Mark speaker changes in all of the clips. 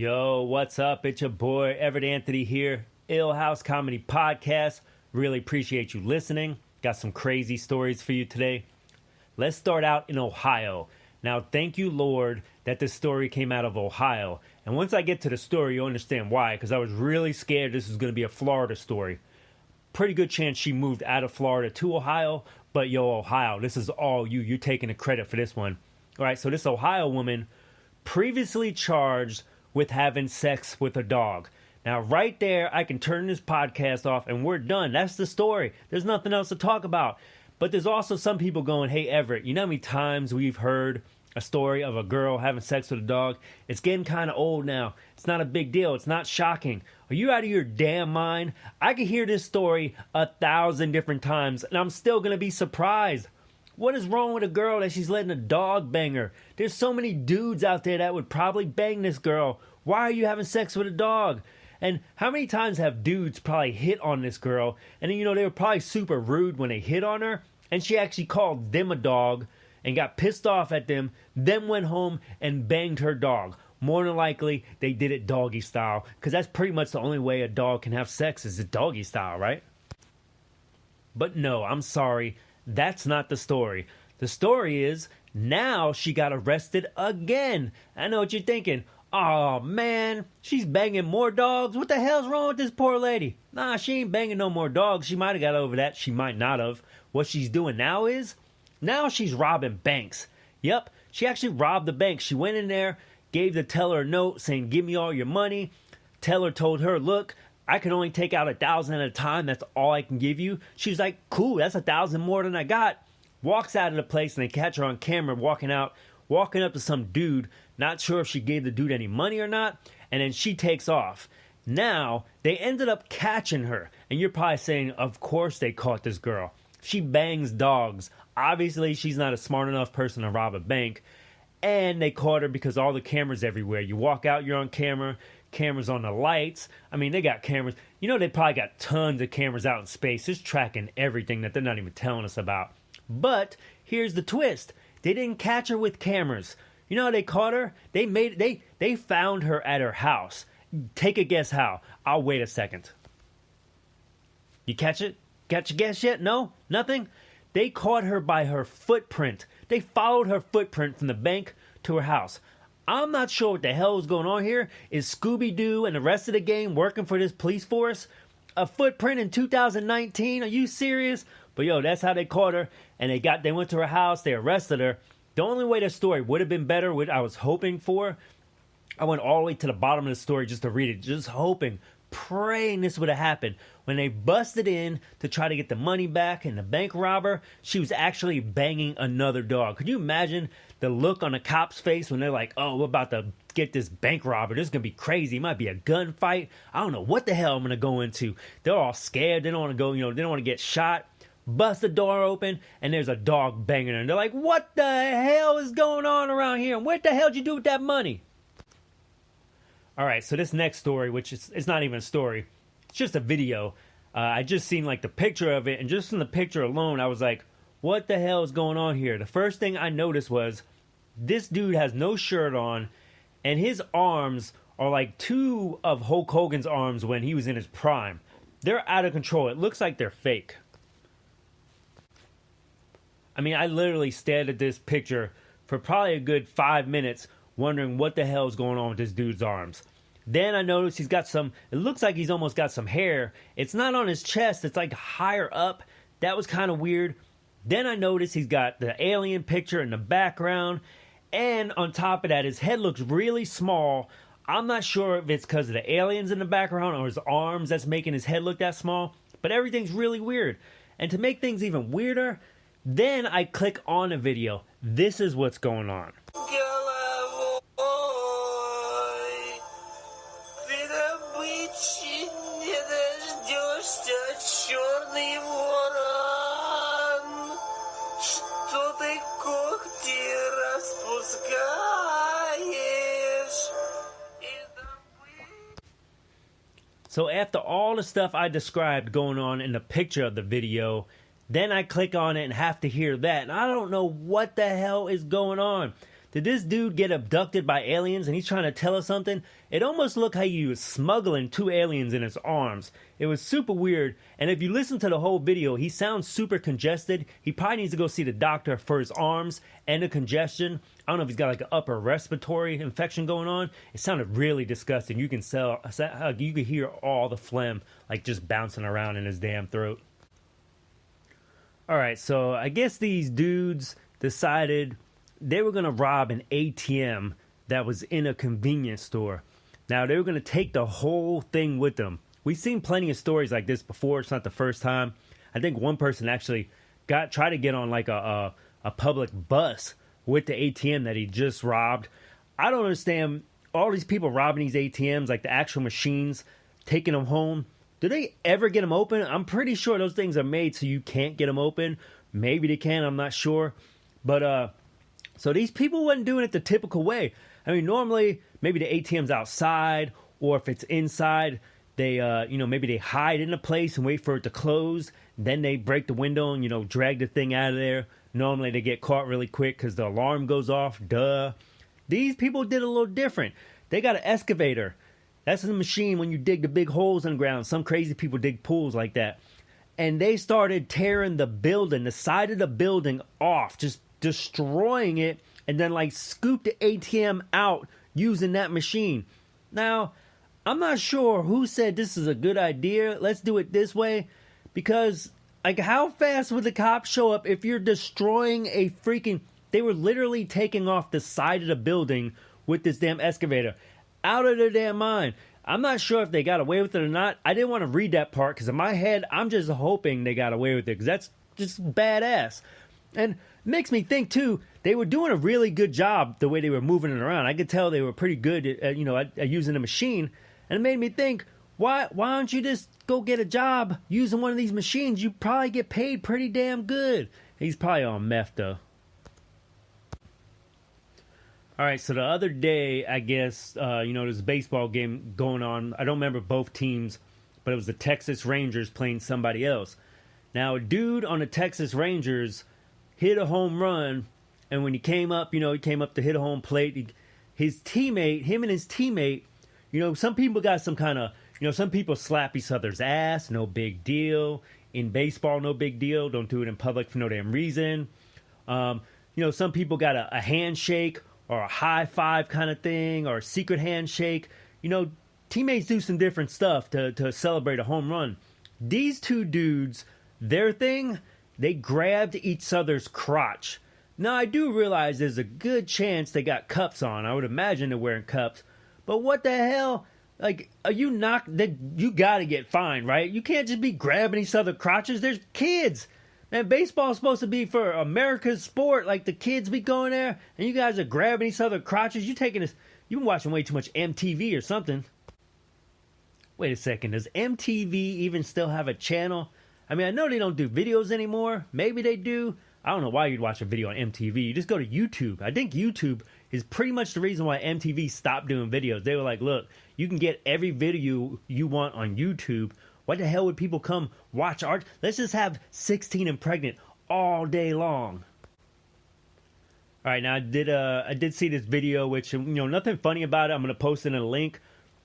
Speaker 1: Yo, what's up? It's your boy, Everett Anthony here, Ill House Comedy Podcast. Really appreciate you listening. Got some crazy stories for you today. Let's start out in Ohio. Now, thank you, Lord, that this story came out of Ohio. And once I get to the story, you'll understand why, because I was really scared this was going to be a Florida story. Pretty good chance she moved out of Florida to Ohio, but yo, Ohio, this is all you. You're taking the credit for this one. All right, so this Ohio woman previously charged with having sex with a dog. Now, right there, I can turn this podcast off and we're done. That's the story. There's nothing else to talk about. But there's also some people going, hey, Everett, you know how many times we've heard a story of a girl having sex with a dog? It's getting kind of old now. It's not a big deal. It's not shocking. Are you out of your damn mind? I can hear this story 1,000 different times and I'm still going to be surprised. What is wrong with a girl that she's letting a dog bang her? There's so many dudes out there that would probably bang this girl. Why are you having sex with a dog? And how many times have dudes probably hit on this girl? And then, they were probably super rude when they hit on her. And she actually called them a dog and got pissed off at them. Then went home and banged her dog. More than likely, they did it doggy style. Because that's pretty much the only way a dog can have sex is doggy style, right? But no, I'm sorry. That's not the story. The story is, now she got arrested again. I know what you're thinking. Oh man, she's banging more dogs? What the hell's wrong with this poor lady? Nah, she ain't banging no more dogs. She might have got over that. She might not have. What she's doing now is, now she's robbing banks. Yep, she actually robbed the bank. She went in there, gave the teller a note saying, give me all your money. Teller told her, look, I can only take out 1,000 at a time. That's all I can give you. She's like, cool, that's 1,000 more than I got. Walks out of the place and they catch her on camera walking up to some dude. Not sure if she gave the dude any money or not. And then she takes off. Now, they ended up catching her. And you're probably saying, of course they caught this girl. She bangs dogs. Obviously, she's not a smart enough person to rob a bank. And they caught her because all the cameras everywhere. You walk out, you're on camera. Cameras on the lights. I mean, they got cameras. They probably got tons of cameras out in space just tracking everything that they're not even telling us about. But here's the twist. They didn't catch her with cameras. You know how they caught her? They found her at her house. Take a guess how. I'll wait a second. You catch it? Got your guess yet? No? Nothing? They caught her by her footprint. They followed her footprint from the bank to her house. I'm not sure what the hell is going on here. Is Scooby-Doo and the rest of the gang working for this police force? A footprint in 2019? Are you serious? But yo, that's how they caught her. And they went to her house. They arrested her. The only way the story would have been better, what I was hoping for, I went all the way to the bottom of the story just to read it. Just hoping, praying this would have happened. When they busted in to try to get the money back and the bank robber, she was actually banging another dog. Could you imagine the look on a cop's face when they're like, oh, we're about to get this bank robber. This is going to be crazy. It might be a gunfight. I don't know what the hell I'm going to go into. They're all scared. They don't want to go, they don't want to get shot. Bust the door open, and there's a dog banging her. And they're like, what the hell is going on around here? And what the hell did you do with that money? All right, so this next story, which is it's not even a story. It's just a video. I just seen like the picture of it, and just from the picture alone, I was like, what the hell is going on here? The first thing I noticed was this dude has no shirt on, and his arms are like two of Hulk Hogan's arms when he was in his prime. They're out of control. It looks like they're fake. I mean, I literally stared at this picture for probably a good 5 minutes wondering what the hell is going on with this dude's arms. Then I noticed he's got it looks like he's almost got some hair. It's not on his chest. It's like higher up. That was kind of weird. Then I noticed he's got the alien picture in the background. And on top of that, his head looks really small. I'm not sure if it's because of the aliens in the background or his arms that's making his head look that small. But everything's really weird. And to make things even weirder, then I click on a video. This is what's going on. So after all the stuff I described going on in the picture of the video, then I click on it and have to hear that. And I don't know what the hell is going on. Did this dude get abducted by aliens and he's trying to tell us something? It almost looked like he was smuggling 2 aliens in his arms. It was super weird, and if you listen to the whole video, he sounds super congested. He probably needs to go see the doctor for his arms and the congestion. I don't know if he's got like an upper respiratory infection going on. It sounded really disgusting. You can hear all the phlegm like just bouncing around in his damn throat. Alright, so I guess these dudes decided they were going to rob an ATM that was in a convenience store. Now, they were going to take the whole thing with them. We've seen plenty of stories like this before. It's not the first time. I think one person actually tried to get on like a public bus with the ATM that he just robbed. I don't understand all these people robbing these ATMs, like the actual machines, taking them home. Do they ever get them open? I'm pretty sure those things are made so you can't get them open. Maybe they can, I'm not sure. But, so these people wasn't doing it the typical way. I mean, normally, maybe the ATM's outside, or if it's inside, they, maybe they hide in a place and wait for it to close. Then they break the window and, drag the thing out of there. Normally, they get caught really quick because the alarm goes off. Duh. These people did a little different. They got an excavator. That's the machine when you dig the big holes in the ground. Some crazy people dig pools like that. And they started tearing the building, the side of the building off, just destroying it, and then like scoop the ATM out using that machine. Now, I'm not sure who said this is a good idea. Let's do it this way. Because, like, how fast would the cops show up if you're destroying a freaking... They were literally taking off the side of the building with this damn excavator. Out of their damn mind. I'm not sure if they got away with it or not. I didn't want to read that part because in my head, I'm just hoping they got away with it because that's just badass. And it makes me think, too, they were doing a really good job the way they were moving it around. I could tell they were pretty good at using the machine. And it made me think, why don't you just go get a job using one of these machines? You probably get paid pretty damn good. He's probably on meth, though. All right, so the other day, I guess, there's a baseball game going on. I don't remember both teams, but it was the Texas Rangers playing somebody else. Now, a dude on the Texas Rangers hit a home run, and when he came up, he came up to hit a home plate. Him and his teammate, some people got some kind of, some people slap each other's ass, no big deal. In baseball, no big deal. Don't do it in public for no damn reason. Some people got a handshake or a high five kind of thing, or a secret handshake. Teammates do some different stuff to celebrate a home run. These two dudes, their thing, they grabbed each other's crotch. Now, I do realize there's a good chance they got cups on. I would imagine they're wearing cups. But what the hell? Like, are you not... You gotta get fined, right? You can't just be grabbing each other's crotches. There's kids. Man, baseball's supposed to be for America's sport. Like, the kids be going there, and you guys are grabbing each other's crotches. You've been watching way too much MTV or something. Wait a second. Does MTV even still have a channel? I mean, I know they don't do videos anymore. Maybe they do. I don't know why you'd watch a video on MTV. You just go to YouTube. I think YouTube is pretty much the reason why MTV stopped doing videos. They were like, look, you can get every video you want on YouTube. Why the hell would people come watch art? Let's just have 16 and pregnant all day long. All right, now I did see this video, which, nothing funny about it. I'm going to post it in a link.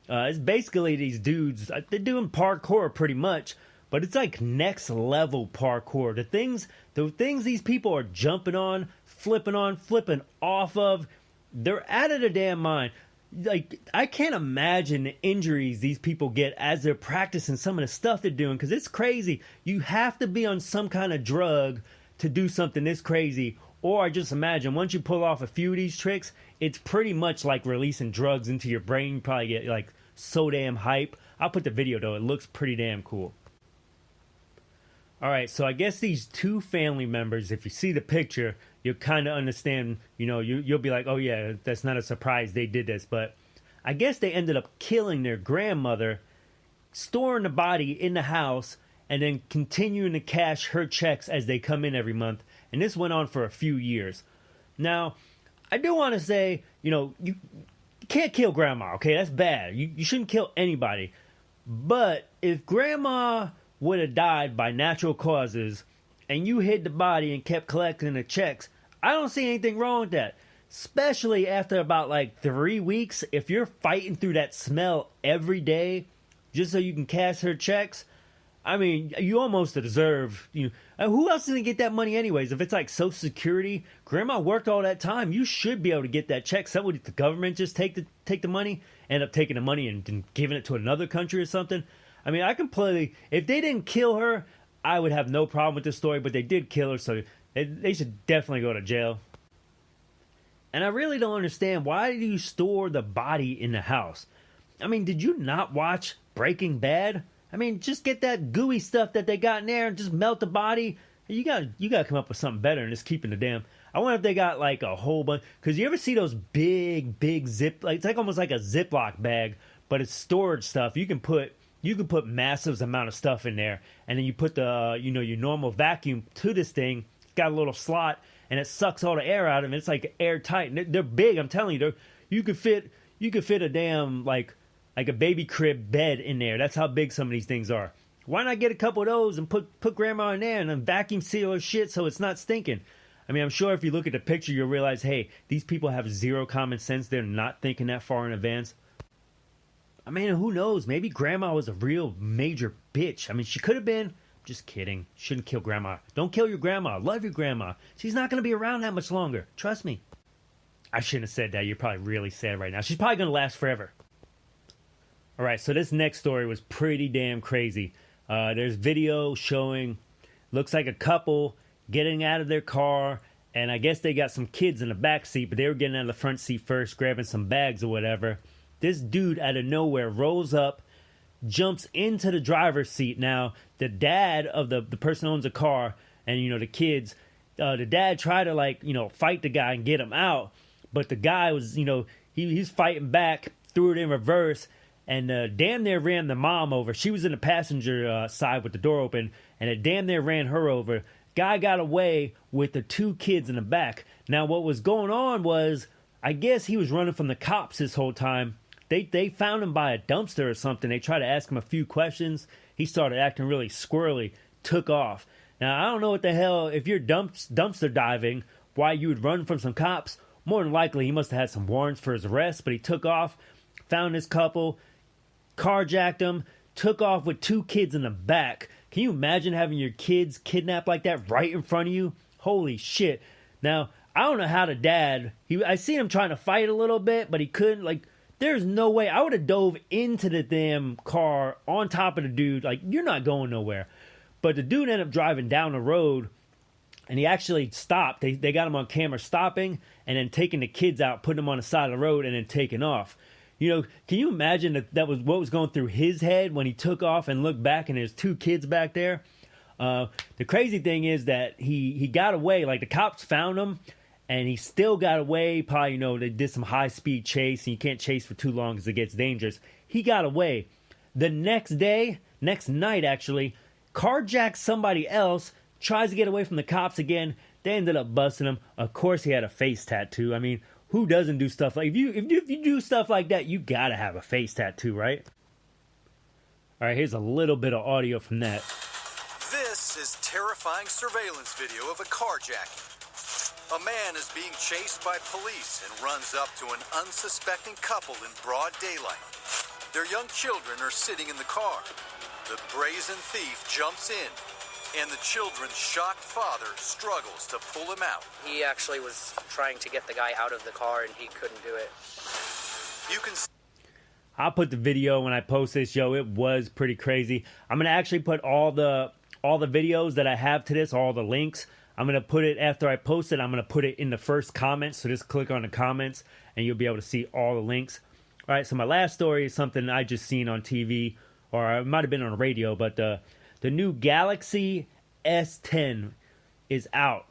Speaker 1: It's basically these dudes, they're doing parkour pretty much, but it's like next level parkour. The things these people are jumping on, flipping off of, they're out of their damn mind. Like, I can't imagine the injuries these people get as they're practicing some of the stuff they're doing, because it's crazy. You have to be on some kind of drug to do something this crazy. Or I just imagine once you pull off a few of these tricks, it's pretty much like releasing drugs into your brain. You probably get like so damn hype. I'll put the video though. It looks pretty damn cool. All right, so I guess these two family members, if you see the picture, you'll kind of understand, you'll be like, oh yeah, that's not a surprise they did this. But I guess they ended up killing their grandmother, storing the body in the house, and then continuing to cash her checks as they come in every month. And this went on for a few years. Now, I do want to say, you can't kill grandma, okay? That's bad. You shouldn't kill anybody. But if grandma would have died by natural causes and you hid the body and kept collecting the checks, I don't see anything wrong with that. especially after about like 3 weeks. If you're fighting through that smell every day just so you can cash her checks, I mean, you almost deserve, who else is going to get that money anyways? If it's like Social Security, grandma worked all that time, you should be able to get that check. Somebody, the government just take the money, end up taking the money and giving it to another country or something. I mean, I completely, if they didn't kill her, I would have no problem with this story, but they did kill her, so they should definitely go to jail. And I really don't understand, why do you store the body in the house? I mean, did you not watch Breaking Bad? I mean, just get that gooey stuff that they got in there and just melt the body. You gotta come up with something better than just keeping the damn. I wonder if they got like a whole bunch. Because you ever see those big zip, like it's like almost like a Ziploc bag, but it's storage stuff. You can put massive amount of stuff in there, and then you put the your normal vacuum to this thing. It's got a little slot, and it sucks all the air out of it. It's like airtight. And they're big. I'm telling you, you could fit a damn like a baby crib bed in there. That's how big some of these things are. Why not get a couple of those and put grandma in there and then vacuum seal her shit so it's not stinking? I mean, I'm sure if you look at the picture, you'll realize, hey, these people have zero common sense. They're not thinking that far in advance. I mean, who knows? Maybe grandma was a real major bitch. I mean, she could have been. Just kidding. Shouldn't kill grandma. Don't kill your grandma. Love your grandma. She's not going to be around that much longer. Trust me. I shouldn't have said that. You're probably really sad right now. She's probably going to last forever. All right, so this next story was pretty damn crazy. There's video showing, looks like a couple getting out of their car, and I guess they got some kids in the back seat, but they were getting out of the front seat first, grabbing some bags or whatever. This dude out of nowhere rolls up, jumps into the driver's seat. Now, the dad of the person who owns the car, and the kids, the dad tried to fight the guy and get him out, but the guy was, he's fighting back, threw it in reverse, and damn near ran the mom over. She was in the passenger side with the door open, and it damn near ran her over. Guy got away with the 2 kids in the back. Now, what was going on was, I guess he was running from the cops this whole time. They found him by a dumpster or something. They tried to ask him a few questions. He started acting really squirrely, took off. Now, I don't know what the hell, if you're dumpster diving, why you would run from some cops. More than likely, he must have had some warrants for his arrest, but he took off, found this couple, carjacked them, took off with 2 kids in the back. Can you imagine having your kids kidnapped like that right in front of you? Holy shit. Now, I don't know how the dad, I see him trying to fight a little bit, but he couldn't, there's no way. I would have dove into the damn car on top of the dude. You're not going nowhere. But the dude ended up driving down the road, and he actually stopped. They got him on camera stopping and then taking the kids out, putting them on the side of the road, and then taking off. Can you imagine that was what was going through his head when he took off and looked back and there's 2 kids back there? The crazy thing is that he got away. The cops found him, and he still got away. Probably, they did some high-speed chase, and you can't chase for too long because it gets dangerous. He got away. The next night, actually, carjacked somebody else, tries to get away from the cops again. They ended up busting him. Of course, he had a face tattoo. I mean, who doesn't do stuff like if you do stuff like that, you gotta have a face tattoo, right? All right, here's a little bit of audio from that.
Speaker 2: This is terrifying surveillance video of a carjacking. A man is being chased by police and runs up to an unsuspecting couple in broad daylight. Their young children are sitting in the car. The brazen thief jumps in, and the children's shocked father struggles to pull him out.
Speaker 3: He actually was trying to get the guy out of the car, and he couldn't do it.
Speaker 2: You can.
Speaker 1: I'll put the video when I post this, yo. It was pretty crazy. I'm gonna actually put all the videos that I have to this, all the links. I'm gonna put it after I post it. I'm gonna put it in the first comments. So just click on the comments, and you'll be able to see all the links. All right. So my last story is something I just seen on TV, or it might have been on the radio, but the new Galaxy S10 is out.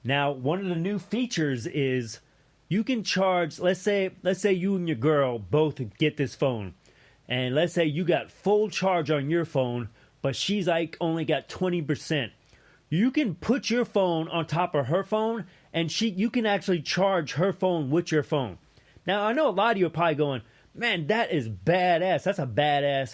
Speaker 1: Now, one of the new features is you can charge, let's say you and your girl both get this phone. And let's say you got full charge on your phone, but she's only got 20%. You can put your phone on top of her phone, and you can actually charge her phone with your phone. Now, I know a lot of you are probably going, man, that is badass. That's a badass